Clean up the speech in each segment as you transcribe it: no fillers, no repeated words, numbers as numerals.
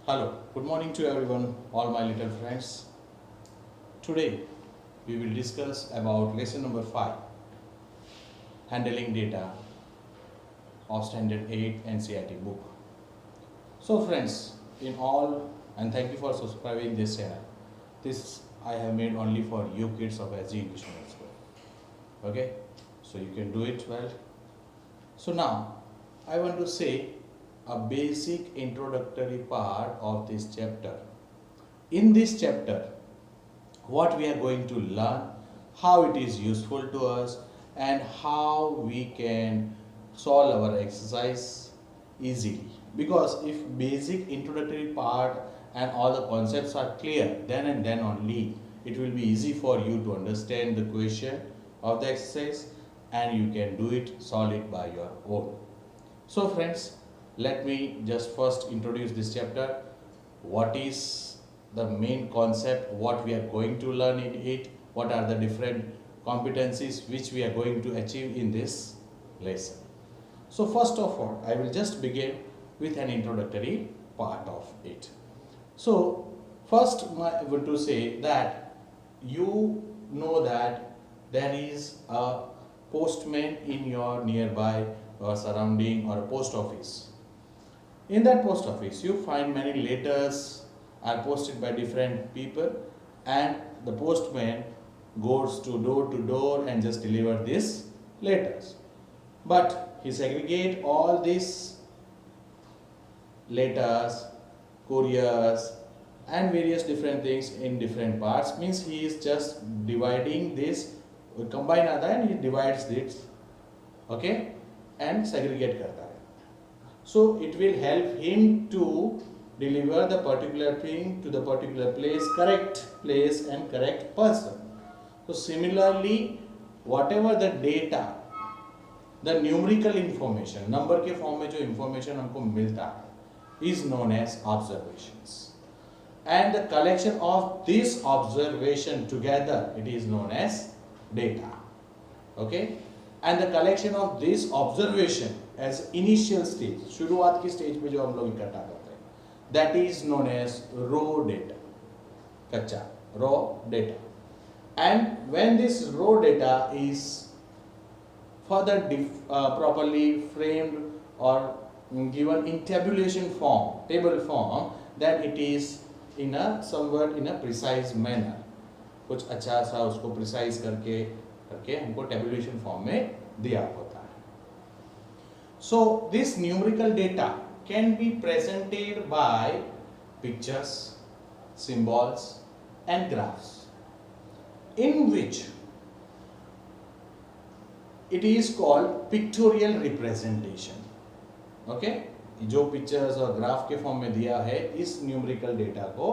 Hello, good morning to everyone, all my little friends. Today we will discuss about lesson number 5, handling data of standard 8 NCERT book. So friends, in all, and thank you for subscribing this channel. This I have made only for you kids of SG English Medium School. Okay, so you can do it well. So now I want to say a basic introductory part of this chapter. In this chapter, what we are going to learn, how it is useful to us, and how we can solve our exercise easily. Because if basic introductory part and all the concepts are clear, then and then only it will be easy for you to understand the question of the exercise and you can do it, solve it by your own. So friends, let me just first introduce this chapter. What is the main concept, what we are going to learn in it, what are the different competencies which we are going to achieve in this lesson. So first of all, I will just begin with an introductory part of it. So first I want to say that you know that there is a postman in your nearby or surrounding or a post office. In that post office, you find many letters are posted by different people, and the postman goes to door and just deliver these letters. But he segregate all these letters, couriers, and various different things in different parts. Means he is just dividing this, combine other, and he divides this, okay, and segregate करता है. So it will help him to deliver the particular thing to the particular place, correct place and correct person. So similarly, whatever the data, the numerical information, number के form में जो information हमको मिलता है, is known as observations. And the collection of this observation together, it is known as data. Okay? And the collection of this observation as initial stage, शुरुआत की stage पे जो हम लोग इकट्ठा करते हैं, that is known as raw data, कच्चा raw data. And when this raw data is further properly framed or given in tabulation form, table form, then it is in a somewhat in a precise manner. कुछ अच्छा सा उसको precise करके हमको tabulation form में दिया होता है. So this numerical data can be presented by pictures, symbols and graphs, in which it is called pictorial representation. Okay? जो पिक्चर्स और ग्राफ के फॉर्म में दिया है, इस न्यूमेरिकल डेटा को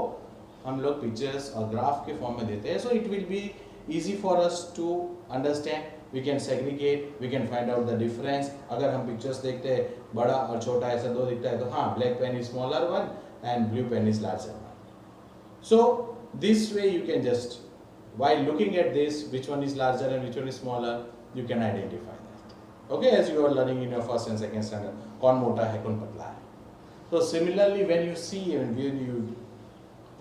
हम लोग पिक्चर्स और ग्राफ के फॉर्म में देते हैं. So it will be easy for us to understand. We can segregate, we can find out the difference. अगर हम पिक्चर्स देखते हैं, बड़ा और छोटा ऐसा दो दिखता है, तो हाँ, black pen is smaller one and blue pen is larger one. So this way you can just, while looking at this, which one is larger and which one is smaller, you can identify that. Okay, as you are learning in your first and second standard, कौन मोटा है कौन पतला है. So similarly, when you see and when you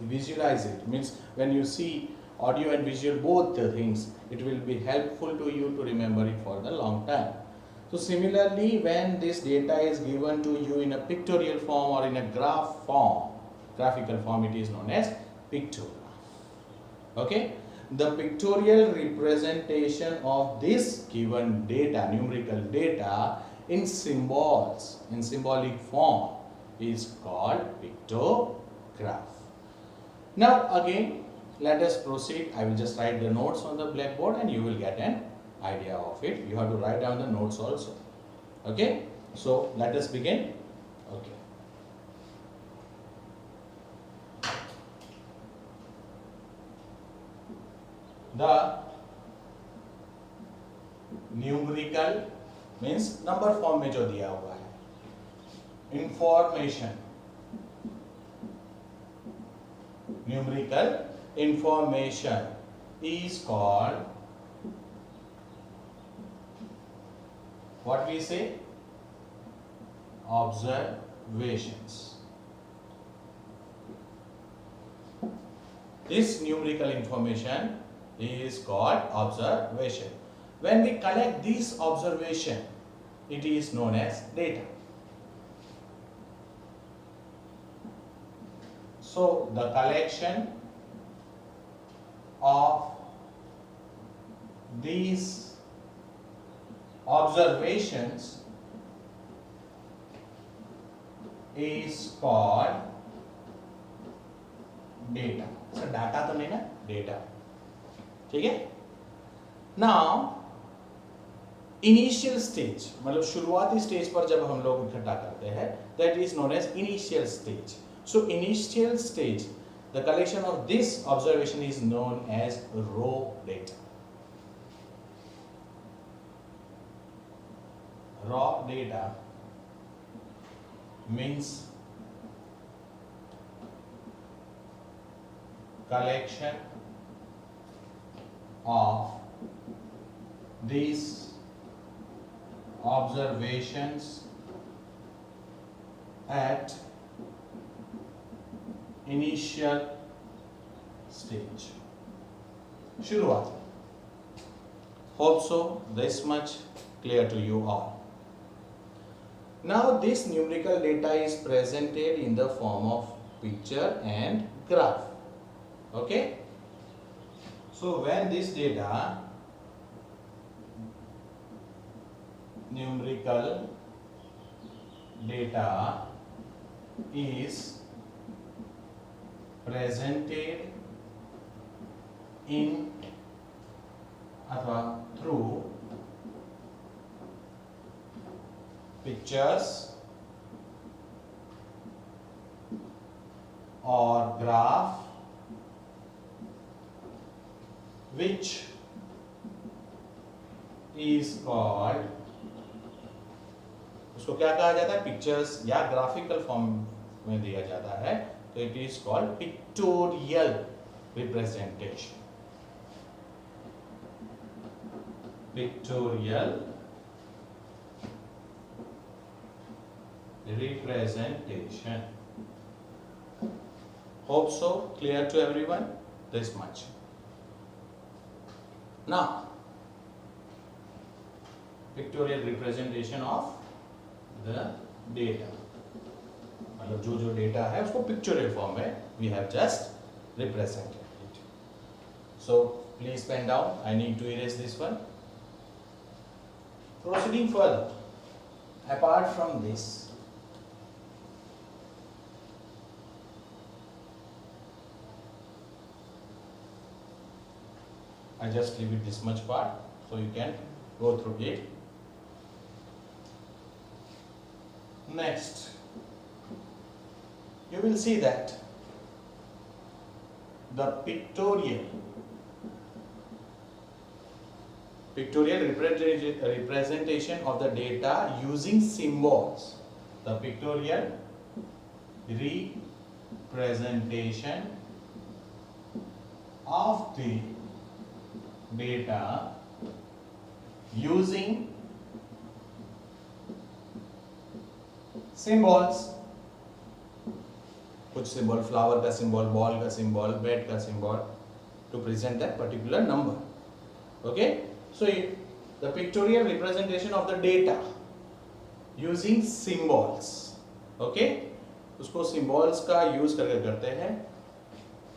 visualize it, means when you see audio and visual, both the things, it will be helpful to you to remember it for the long time. So similarly, when this data is given to you in a pictorial form or in a graph form, graphical form, it is known as pictograph. Okay, the pictorial representation of this given data, numerical data, in symbols, in symbolic form, is called pictograph. Now again, let us proceed. I will just write the notes on the blackboard and you will get an idea of it. You have to write down the notes also. Okay? So let us begin. Okay. The numerical means number form में जो दिया हुआ है, information, numerical information is called, what we say, observations. This numerical information is called observation. When we collect this observation, it is known as data. So the collection of these observations is called data. So data तो नहीं ना, data. ठीक है? Now initial stage मतलब शुरुआती stage पर जब हम लोग इकट्ठा करते हैं, that is known as initial stage. So initial stage the collection of this observation is known as raw data. Raw data means collection of these observations at initial stage. शुरुआत. Hope so this much clear to you all. Now this numerical data is presented in the form of picture and graph. Okay? So when this data numerical data is presented in अथवा through pictures or graph which is called, उसको क्या कहा जाता है, pictures या graphical form में दिया जाता है तो it is called pictorial representation. Pictorial representation. Hope so clear to everyone this much. Now pictorial representation of the data, मतलब जो डेटा है उसको पिक्चोरियल फॉर्म में we have just represented it. So please pen down. I need to erase this one. Proceeding further, apart from this, I just leave it this much part so you can go through it. Next, you will see that the pictorial representation of the data using symbols. The pictorial representation of the data using symbols. कुछ symbol, flower का symbol, ball का symbol, bed का symbol, to present that particular number. Okay, so the pictorial representation of the data using symbols. Okay, उसको symbols का use करके करते हैं.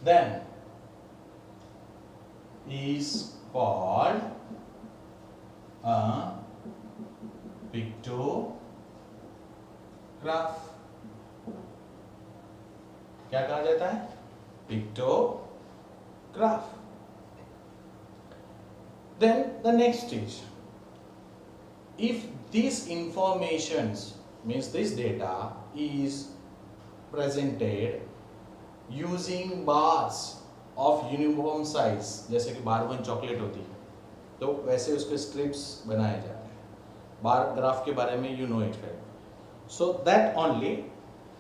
Then is called a pictograph. क्या कहा जाता है? Pictograph. Then the next stage, if these informations means this data is presented using bars of uniform size, जैसे कि बार वन चॉकलेट होती है तो वैसे उसके स्ट्रिप्स बनाए जाते हैं. बार ग्राफ के बारे में you know it right. So that only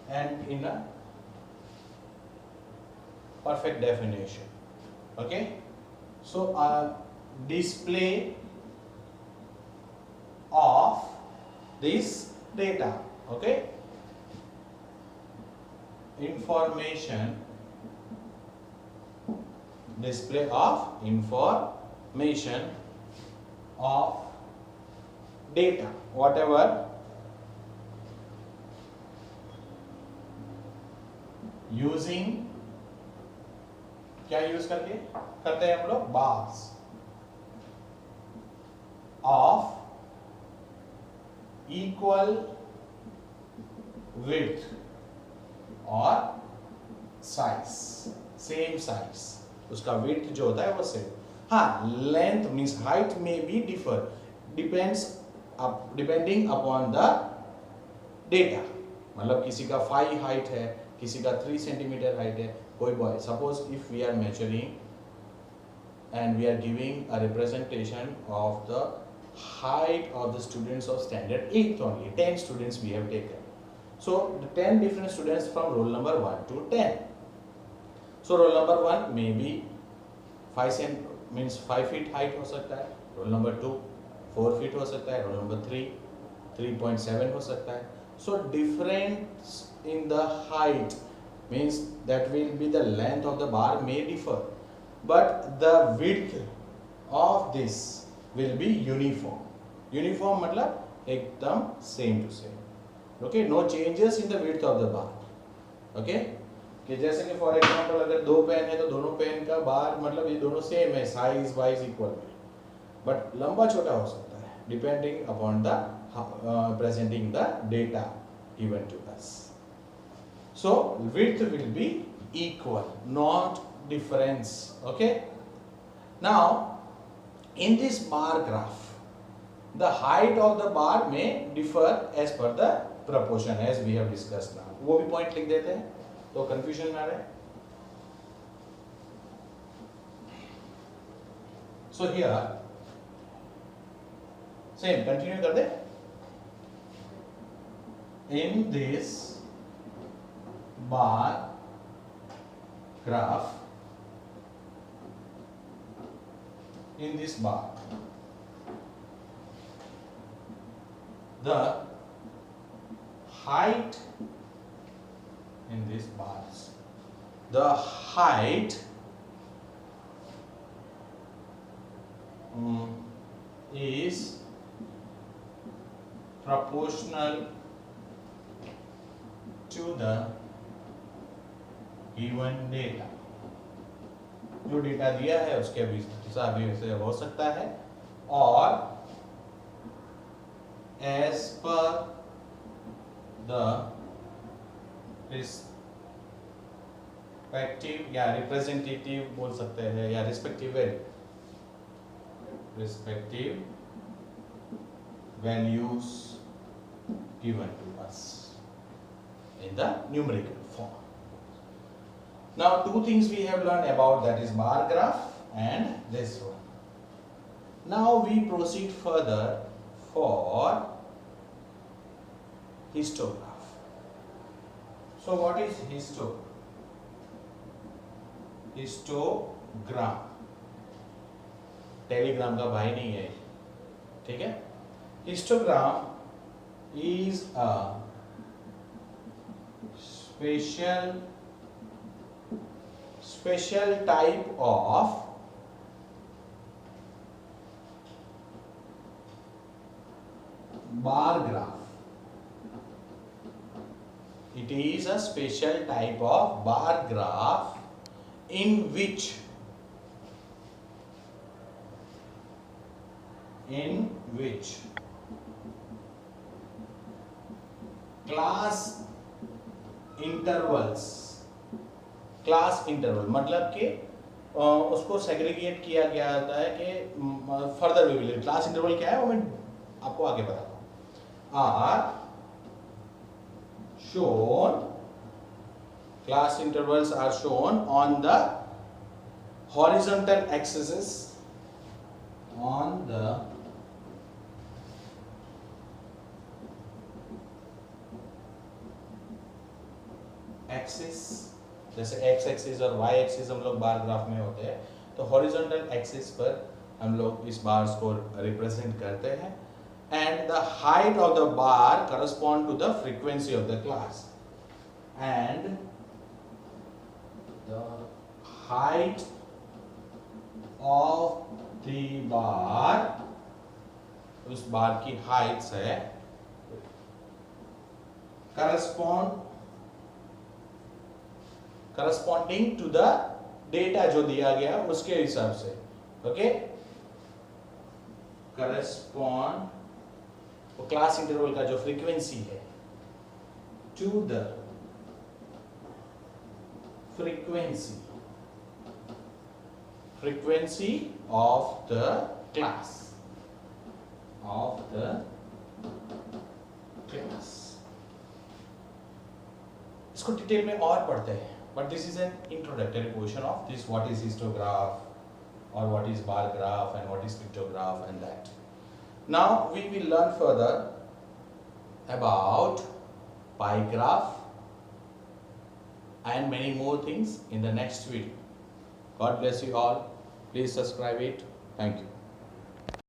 and in a perfect definition. Okay, so display of this data. Okay, information display of information of data, whatever using, क्या यूज करते हैं हम लोग, bars of equal width or size, same size, उसका width जो होता है वो same. हाँ, length means height may be differ, depending upon the data. मतलब किसी का 5 height है, किसी का 3 centimeter height है, कोई boy. Suppose if we are measuring and we are giving a representation of the height of the students of standard 8th only, 10 students we have taken. So the 10 different students from roll number 1 to 10. So roll number 1 may be 5 feet height हो सकता है, roll number 2 4 feet हो सकता है, roll number 3 3.7 हो सकता है. So difference in the height means that will be the length of the bar may differ, but the width of this will be uniform. Uniform मतलब एकदम same to same. Okay, no changes in the width of the bar. Okay, कि जैसे कि for example अगर 2 pen है तो दोनों pen का बार मतलब ये दोनों सेम है, साइज वाइज इक्वल है, बट लंबा छोटा हो सकता है depending upon the presenting the data given to us. So width will be equal, not difference. Okay, now in this bar graph the height of the bar may differ as per the proportion as we have discussed now. वो भी point लिख देते हैं तो confusion ना रहे. So here same continue कर दे. In this bar graph, in this bar, the height in these bars, the height is proportional to the given data. जो डेटा दिया है उसके हिसाब से हो सकता है, और as per the respective या representative बोल सकते हैं या respective values given to us in the numerical form. Now two things we have learned about, that is bar graph and this one. Now we proceed further for histograph. So what is histogram? Telegram का भाई नहीं है, ठीक है. Histogram is a special type of bar graph. It is a special type of bar graph in which class interval मतलब कि उसको segregate किया गया होता है कि further we will. Class interval क्या है वो मैं आपको आगे बताता हूँ. Are shown, class intervals are shown on the horizontal axis, on the axis, जैसे एक्स एक्सिस और वाई एक्सिस हम लोग बार ग्राफ में होते हैं, तो हॉरिजॉन्टल एक्सिस पर हम लोग इस बार्स को रिप्रेजेंट करते हैं. And the height of the bar correspond to the frequency of the class, and the height of the bar, उस बार की हाइट्स है करस्पॉन्डिंग टू द डेटा जो दिया गया उसके हिसाब से, ओके, करस्पॉन्ड वो क्लास इंटरवल का जो फ्रीक्वेंसी है to the frequency of the class इसको डिटेल में और पढ़ते हैं, but this is an introductory portion of this, what is histograph और what is bar graph and what is pictograph and that. Now we will learn further about pie graph and many more things in the next video. God bless you all. Please subscribe it. Thank you.